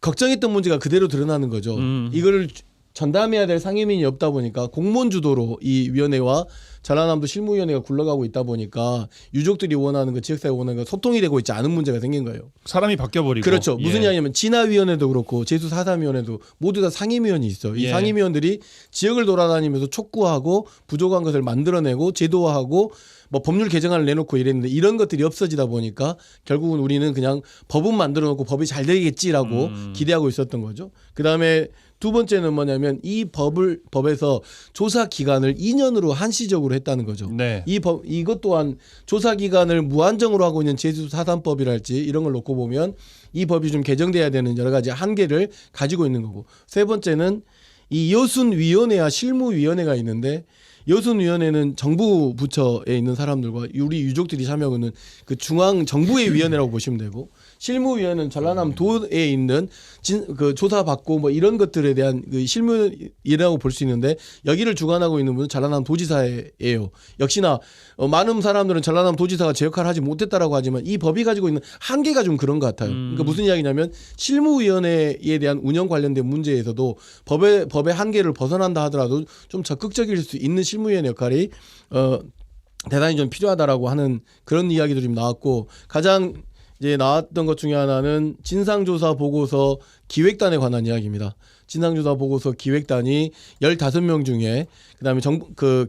걱정했던 문제가 그대로 드러나는 거죠. 이거를 전담해야 될 상임위원이 없다 보니까 공무원 주도로 이 위원회와 전라남도 실무위원회가 굴러가고 있다 보니까 유족들이 원하는 거, 지역사회가 원하는 거 소통이 되고 있지 않은 문제가 생긴 거예요. 사람이 바뀌어버리고. 그렇죠. 무슨 이야기냐면 진화위원회도 그렇고 제수4.3위원회도 모두 다 상임위원이 있어. 이 상임위원들이 지역을 돌아다니면서 촉구하고 부족한 것을 만들어내고 제도화하고 뭐 법률 개정안을 내놓고 이랬는데 이런 것들이 없어지다 보니까 결국은 우리는 그냥 법은 만들어 놓고 법이 잘 되겠지라고 기대하고 있었던 거죠. 그다음에 두 번째는 뭐냐면 이 법에서 조사 기간을 2년으로 한시적으로 했다는 거죠. 이것 또한 조사 기간을 무한정으로 하고 있는 제주 4.3법이랄지 이런 걸 놓고 보면 이 법이 좀 개정돼야 되는 여러 가지 한계를 가지고 있는 거고. 세 번째는 이 여순위원회와 실무위원회가 있는데 여순위원회는 정부 부처에 있는 사람들과 우리 유족들이 참여하는 그 중앙 정부의 위원회라고 보시면 되고 실무위원회는 전라남도에 있는 그 조사받고 뭐 이런 것들에 대한 그 실무위라고 볼 수 있는데 여기를 주관하고 있는 분은 전라남도지사예요. 역시나 많은 사람들은 전라남도지사가 제 역할을 하지 못했다라고 하지만 이 법이 가지고 있는 한계가 좀 그런 것 같아요. 그러니까 무슨 이야기냐면 실무위원회에 대한 운영 관련된 문제에서도 법의 한계를 벗어난다 하더라도 좀 적극적일 수 있는 실무위원회 역할이 대단히 좀 필요하다라고 하는 그런 이야기들이 좀 나왔고 가장 이제 나왔던 것 중에 하나는 진상조사 보고서 기획단에 관한 이야기입니다. 진상조사 보고서 기획단이 15명 중에 그다음에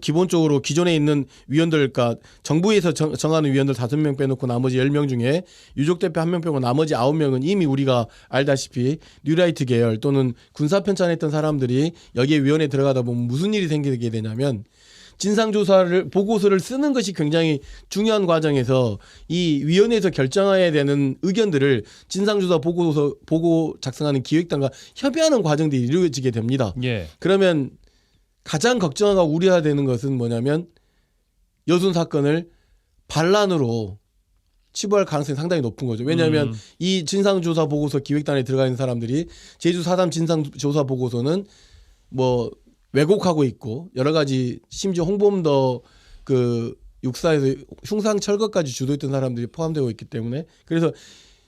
기본적으로 기존에 있는 위원들, 그러니까 정부에서 정하는 위원들 5명 빼놓고 나머지 10명 중에 유족 대표 1명 빼고 나머지 9명은 이미 우리가 알다시피 뉴라이트 계열 또는 군사 편찬했던 사람들이 여기에 위원회에 들어가다 보면 무슨 일이 생기게 되냐면 진상조사를 보고서를 쓰는 것이 굉장히 중요한 과정에서 이 위원회에서 결정해야 되는 의견들을 진상조사 보고 작성하는 기획단과 협의하는 과정들이 이루어지게 됩니다. 그러면 가장 걱정하고 우려해야 되는 것은 뭐냐면 여순 사건을 반란으로 치부할 가능성이 상당히 높은 거죠. 왜냐하면 이 진상조사 보고서 기획단에 들어가 있는 사람들이 제주 4.3 진상조사 보고서는 뭐 왜곡하고 있고 여러 가지 심지어 홍범도 그 육사에서 흉상 철거까지 주도했던 사람들이 포함되고 있기 때문에 그래서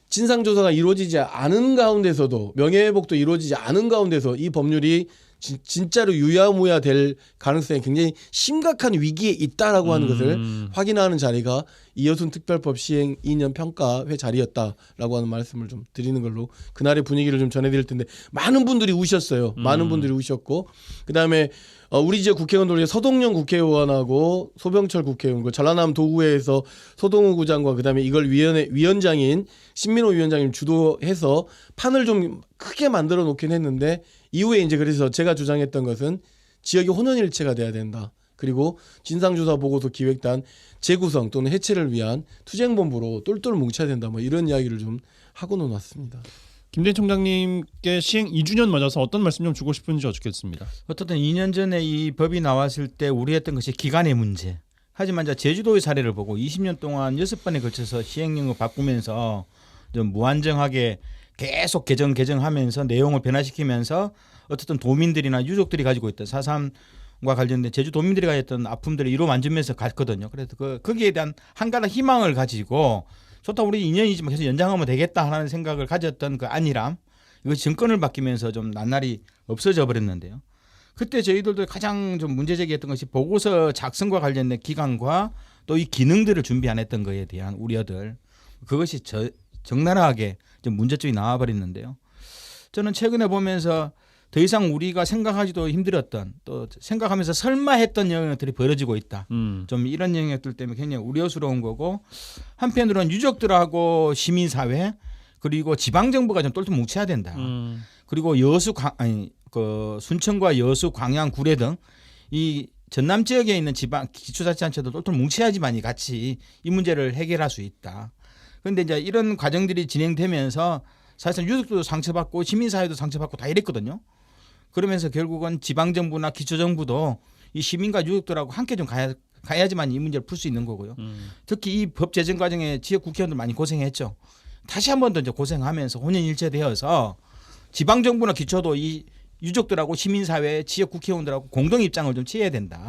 진상조사가 이루어지지 않은 가운데서도 명예회복도 이루어지지 않은 가운데서 이 법률이 진짜로 유야무야 될 가능성이 굉장히 심각한 위기에 있다라고 하는 것을 확인하는 자리가 이여순 특별법 시행 2년 평가회 자리였다라고 하는 말씀을 좀 드리는 걸로 그날의 분위기를 좀 전해드릴 텐데 많은 분들이 우셨어요. 많은 분들이 우셨고 그다음에 우리 지역 국회의원들 중에 서동영 국회의원하고 소병철 국회의원, 전라남 도의회에서 소동우 구장과 그다음에 이걸 위원장인 신민호 위원장님 주도해서 판을 좀 크게 만들어 놓긴 했는데 이후에 이제 그래서 제가 주장했던 것은 지역이 혼연일체가 돼야 된다. 그리고 진상조사 보고서 기획단 재구성 또는 해체를 위한 투쟁본부로 똘똘 뭉쳐야 된다. 뭐 이런 이야기를 좀 하고 놓았습니다. 김대희 총장님께 시행 2주년 맞아서 어떤 말씀 좀 주고 싶은지 여쭙겠습니다. 어쨌든 2년 전에 이 법이 나왔을 때 우려했던 것이 기간의 문제. 하지만 이제 제주도의 사례를 보고 20년 동안 6번에 걸쳐서 시행령을 바꾸면서 좀 무한정하게 계속 개정하면서 내용을 변화시키면서 어쨌든 도민들이나 유족들이 가지고 있던 4.3과 관련된 제주 도민들이 가졌던 아픔들을 이루 만지면서 갔거든요. 그래서 거기에 대한 한가닥 희망을 가지고 좋다 우리 2년이지만 계속 연장하면 되겠다 하는 생각을 가졌던 그 안일함 이것이 정권을 바뀌면서 좀 낱날이 없어져 버렸는데요. 그때 저희들도 가장 좀 문제 제기했던 것이 보고서 작성과 관련된 기간과 또 이 기능들을 준비 안 했던 것에 대한 우려들 그것이 적나라하게 좀 문제점이 나와버렸는데요. 저는 최근에 보면서 더 이상 우리가 생각하기도 힘들었던 또 생각하면서 설마 했던 영역들이 벌어지고 있다. 좀 이런 영역들 때문에 굉장히 우려스러운 거고 한편으로는 유족들하고 시민사회 그리고 지방정부가 좀 똘똘 뭉쳐야 된다. 그리고 순천과 여수, 광양, 구례 등 이 전남 지역에 있는 지방 기초자치단체도 똘똘 뭉쳐야지만이 같이 이 문제를 해결할 수 있다. 그런데 이제 이런 과정들이 진행되면서 사실상 유족도 상처받고 시민사회도 상처받고 다 이랬거든요. 그러면서 결국은 지방정부나 기초정부도 이 시민과 유족들하고 함께 좀 가야지만 이 문제를 풀 수 있는 거고요. 특히 이 법 제정 과정에 지역 국회의원들 많이 고생했죠. 다시 한 번 더 이제 고생하면서 혼연일체되어서 지방정부나 기초도 이 유족들하고 시민사회, 지역 국회의원들하고 공동 입장을 좀 취해야 된다.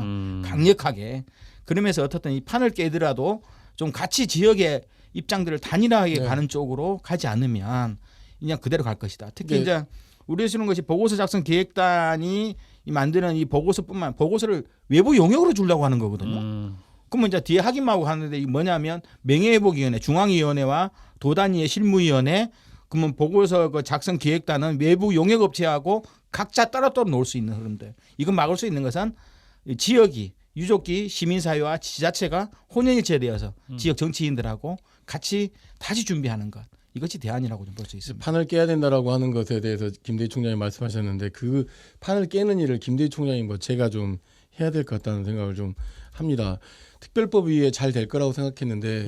강력하게. 그러면서 어떻든 이 판을 깨더라도 좀 같이 지역의 입장들을 단일하게 가는 쪽으로 가지 않으면 그냥 그대로 갈 것이다. 특히 이제 우려하시는 것이 보고서 작성 기획단이 만드는 이 보고서를 외부 용역으로 주려고 하는 거거든요. 그러면 이제 뒤에 확인하고 하는데 이게 뭐냐면 명예회복위원회, 중앙위원회와 도단위의 실무위원회, 그러면 보고서 그 작성 기획단은 외부 용역업체하고 각자 따로따로 놓을 수 있는 흐름들. 이건 막을 수 있는 것은 지역이 유족기, 시민사회와 지자체가 혼연일체되어서 지역 정치인들하고 같이 다시 준비하는 것. 이것이 대안이라고 좀 볼 수 있습니다. 판을 깨야 된다라고 하는 것에 대해서 김대희 총장이 말씀하셨는데 그 판을 깨는 일을 김대희 총장이 뭐 제가 좀 해야 될 것 같다는 생각을 좀 합니다. 특별법 위에 잘 될 거라고 생각했는데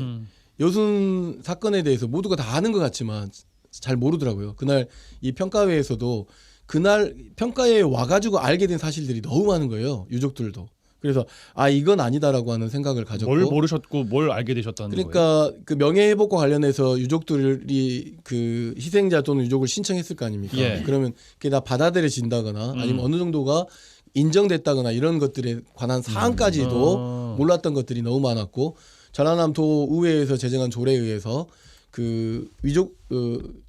여순 사건에 대해서 모두가 다 아는 것 같지만 잘 모르더라고요. 그날 이 평가회에서도 그날 평가회에 와가지고 알게 된 사실들이 너무 많은 거예요. 유족들도. 그래서 이건 아니다라고 하는 생각을 가졌고 뭘 모르셨고 뭘 알게 되셨다는 거예요? 그러니까 그 명예회복과 관련해서 유족들이 그 희생자 또는 유족을 신청했을 거 아닙니까? 예. 그러면 그게 다 받아들여진다거나 아니면 어느 정도가 인정됐다거나 이런 것들에 관한 사항까지도 몰랐던 것들이 너무 많았고 전라남 도의회에서 제정한 조례에 의해서 그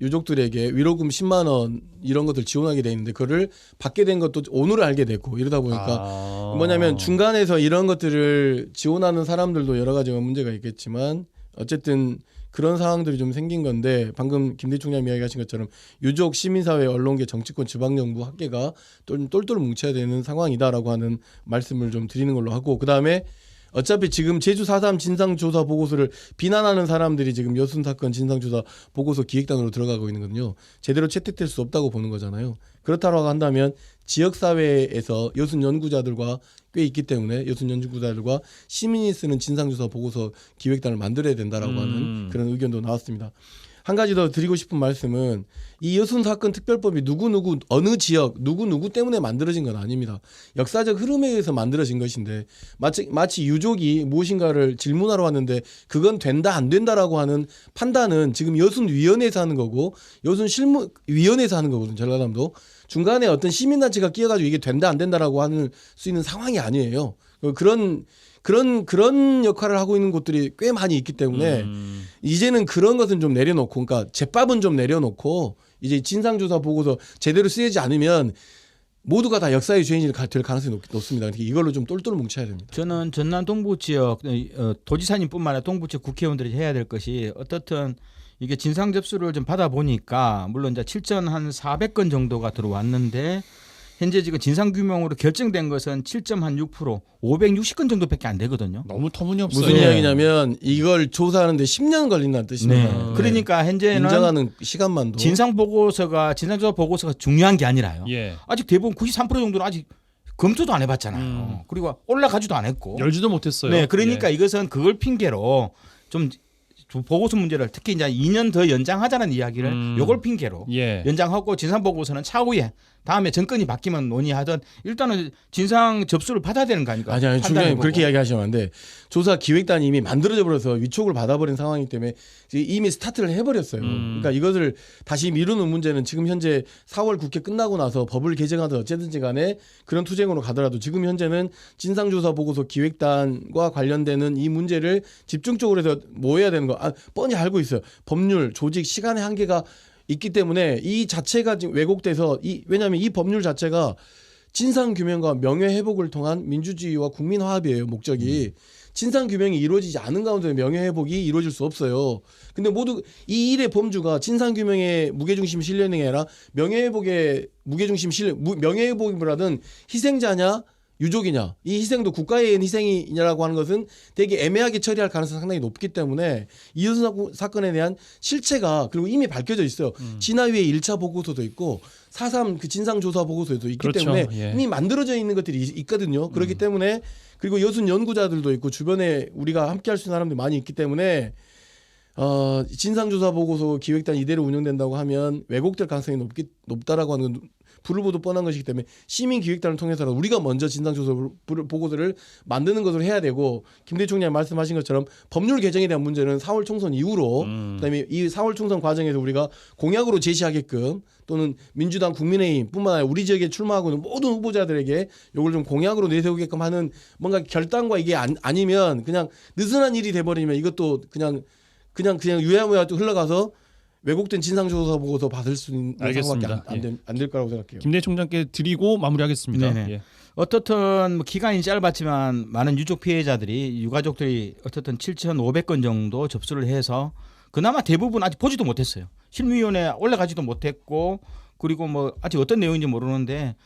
유족들에게 위로금 10만 원 이런 것들 지원하게 돼 있는데 그거를 받게 된 것도 오늘 알게 됐고 이러다 보니까 뭐냐면 중간에서 이런 것들을 지원하는 사람들도 여러 가지 문제가 있겠지만 어쨌든 그런 상황들이 좀 생긴 건데 방금 김대희 총장님 이야기하신 것처럼 유족, 시민사회, 언론계, 정치권, 지방정부 학계가 똘똘 뭉쳐야 되는 상황이다라고 하는 말씀을 좀 드리는 걸로 하고 그다음에 어차피 지금 제주 4.3 진상조사 보고서를 비난하는 사람들이 지금 여순 사건 진상조사 보고서 기획단으로 들어가고 있는 거거든요. 제대로 채택될 수 없다고 보는 거잖아요. 그렇다고 한다면 지역사회에서 여순 연구자들과 꽤 있기 때문에 여순 연구자들과 시민이 쓰는 진상조사 보고서 기획단을 만들어야 된다라고 하는 그런 의견도 나왔습니다. 한 가지 더 드리고 싶은 말씀은 이 여순 사건 특별법이 누구누구 어느 지역 누구누구 때문에 만들어진 건 아닙니다. 역사적 흐름에 의해서 만들어진 것인데 마치 유족이 무엇인가를 질문하러 왔는데 그건 된다 안 된다라고 하는 판단은 지금 여순위원회에서 하는 거고 여순실무위원회에서 하는 거거든요. 전라남도 중간에 어떤 시민단체가 끼어가지고 이게 된다 안 된다라고 할 수 있는 상황이 아니에요. 그런 역할을 하고 있는 곳들이 꽤 많이 있기 때문에 이제는 그런 것은 좀 내려놓고, 그러니까 제밥은 좀 내려놓고 이제 진상조사 보고서 제대로 쓰이지 않으면 모두가 다 역사의 죄인이 될 가능성이 높습니다. 그러니까 이걸로 좀 똘똘 뭉쳐야 됩니다. 저는 전남 동부 지역 도지사님뿐만 아니라 동부 지역 국회의원들이 해야 될 것이 어떻든 이게 진상 접수를 좀 받아 보니까 물론 이제 7,400건 정도가 들어왔는데 현재 지금 진상규명으로 결정된 것은 7.6%, 560건 정도밖에 안 되거든요. 너무 터무니없어요. 무슨 이야기냐면 이걸 조사하는데 10년 걸린다는 뜻입니다. 네. 그러니까 현재는 인정하는 시간만도 진상조사 보고서가 중요한 게 아니라요. 예. 아직 대부분 93% 정도는 아직 검토도 안 해봤잖아요. 그리고 올라가지도 안 했고 열지도 못했어요. 네, 그러니까 예. 이것은 그걸 핑계로 좀 보고서 문제를 특히 이제 2년 더 연장하자는 이야기를 요걸 핑계로 예. 연장하고 진상 보고서는 차후에 다음에 정권이 바뀌면 논의하던 일단은 진상 접수를 받아야 되는 거 아닙니까? 아니 중장님 그렇게 이야기하시면 안 돼. 조사 기획단이 이미 만들어져 버려서 위촉을 받아버린 상황이기 때문에 이미 스타트를 해버렸어요. 그러니까 이것을 다시 미루는 문제는 지금 현재 4월 국회 끝나고 나서 법을 개정하든 어쨌든지 간에 그런 투쟁으로 가더라도 지금 현재는 진상조사 보고서 기획단과 관련되는 이 문제를 집중적으로 해서 뭐 해야 되는 거 뻔히 알고 있어요. 법률, 조직, 시간의 한계가 있기 때문에 이 자체가 지금 왜곡돼서 왜냐하면 이 법률 자체가 진상규명과 명예회복을 통한 민주주의와 국민화합이에요. 목적이. 진상규명이 이루어지지 않은 가운데 명예회복이 이루어질 수 없어요. 근데 모두 이 일의 범주가 진상규명의 무게중심 실려는 게 아니라 명예회복의 무게중심 명예회복이라든 희생자냐 유족이냐, 이 희생도 국가에 의한 희생이냐라고 하는 것은 되게 애매하게 처리할 가능성이 상당히 높기 때문에 이여순 사건에 대한 실체가 그리고 이미 밝혀져 있어요. 진화위의 1차 보고서도 있고 4.3 그 진상조사 보고서도 있기 그렇죠. 때문에 예. 이미 만들어져 있는 것들이 있거든요. 그렇기 때문에 그리고 여순 연구자들도 있고 주변에 우리가 함께 할 수 있는 사람들이 많이 있기 때문에 진상조사 보고서 기획단 이대로 운영된다고 하면 왜곡될 가능성이 높다라고 하는 건 불을 보듯 뻔한 것이기 때문에 시민기획단을 통해서는 우리가 먼저 진상조사 보고서를 만드는 것을 해야 되고 김대 총장님 말씀하신 것처럼 법률 개정에 대한 문제는 4월 총선 이후로 그다음에 이 4월 총선 과정에서 우리가 공약으로 제시하게끔 또는 민주당 국민의힘뿐만 아니라 우리 지역에 출마하고 있는 모든 후보자들에게 이걸 좀 공약으로 내세우게끔 하는 뭔가 결단과 이게 아니면 그냥 느슨한 일이 돼버리면 이것도 그냥 유야무야 흘러가서 왜곡된 진상조사 보고서 받을 수 있는 상황밖에 안 될 거라고 생각해요. 김대 총장께 드리고 마무리하겠습니다. 예. 어떻든 뭐 기간이 짧았지만 많은 유족 피해자들이 유가족들이 어떻든 7,500건 정도 접수를 해서 그나마 대부분 아직 보지도 못했어요. 실무위원회에 올라가지도 못했고 그리고 뭐 아직 어떤 내용인지 모르는데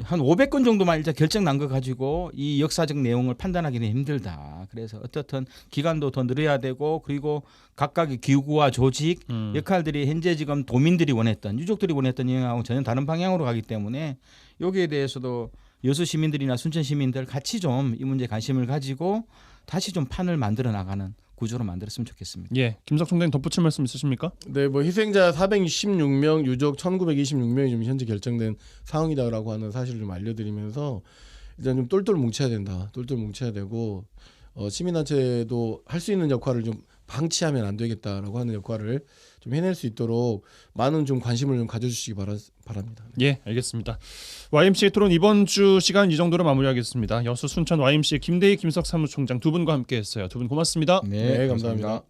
한 500건 정도만 일단 결정 난 거 가지고 이 역사적 내용을 판단하기는 힘들다. 그래서 어떻든 기간도 더 늘어야 되고 그리고 각각의 기구와 조직 역할들이 현재 지금 도민들이 원했던 유족들이 원했던 영향하고 전혀 다른 방향으로 가기 때문에 여기에 대해서도 여수 시민들이나 순천 시민들 같이 좀 이 문제에 관심을 가지고 다시 좀 판을 만들어 나가는 구조로 만들었으면 좋겠습니다. 예, 김석 총장님 덧붙일 말씀 있으십니까? 네, 뭐 희생자 416명, 유족 1,926명이 좀 현재 결정된 상황이다라고 하는 사실을 좀 알려드리면서 일단 좀 똘똘 뭉쳐야 된다. 똘똘 뭉쳐야 되고 시민단체도 할 수 있는 역할을 좀 방치하면 안 되겠다라고 하는 역할을 좀 해낼 수 있도록 많은 좀 관심을 좀 가져주시기 바랍니다. 예, 알겠습니다. YMCA 토론 이번 주 시간 이 정도로 마무리하겠습니다. 여수 순천 YMCA 김대희 김석 사무총장 두 분과 함께했어요. 두 분 고맙습니다. 네, 감사합니다.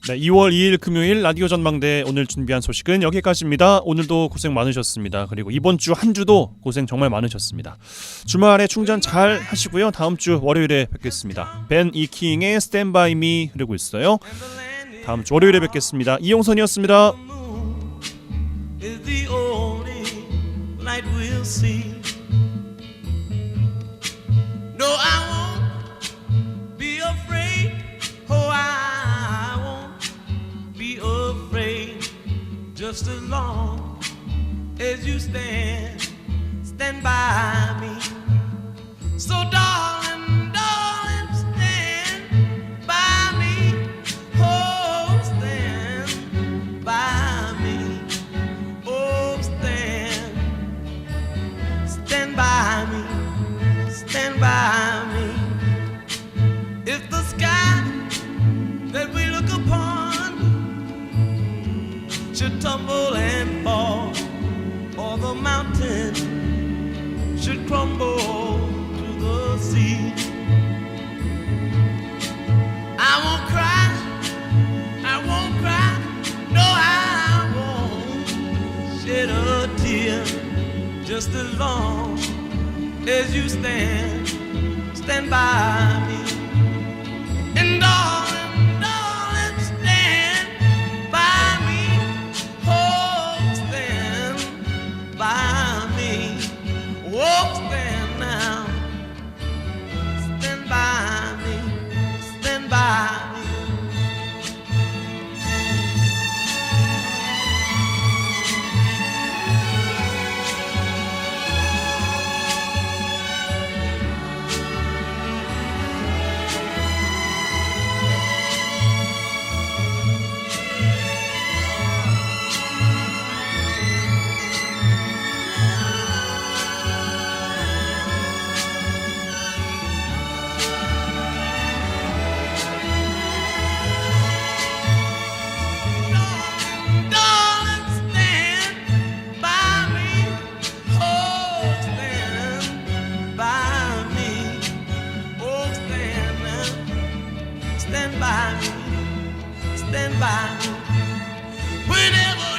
네, 2월 2일 금요일 라디오 전망대 오늘 준비한 소식은 여기까지입니다. 오늘도 고생 많으셨습니다. 그리고 이번 주 한 주도 고생 정말 많으셨습니다. 주말에 충전 잘 하시고요. 다음 주 월요일에 뵙겠습니다. 벤 이킹의 Stand By Me 흐르고 있어요. 다음 주 월요일에 뵙겠습니다. 이용선이었습니다. No, I won't be afraid. Oh, I won't be afraid. Just as long as you stand by me. So, darling. tumble and fall, or the mountain should crumble to the sea. I won't cry, I won't cry, no, I won't shed a tear, just as long as you stand by me. And darling, darling, stand by me, oh, stand by me, oh, stand now, stand by me, stand by me. Darling, stand by me, oh, stand by me, oh, stand by me, stand by me, whenever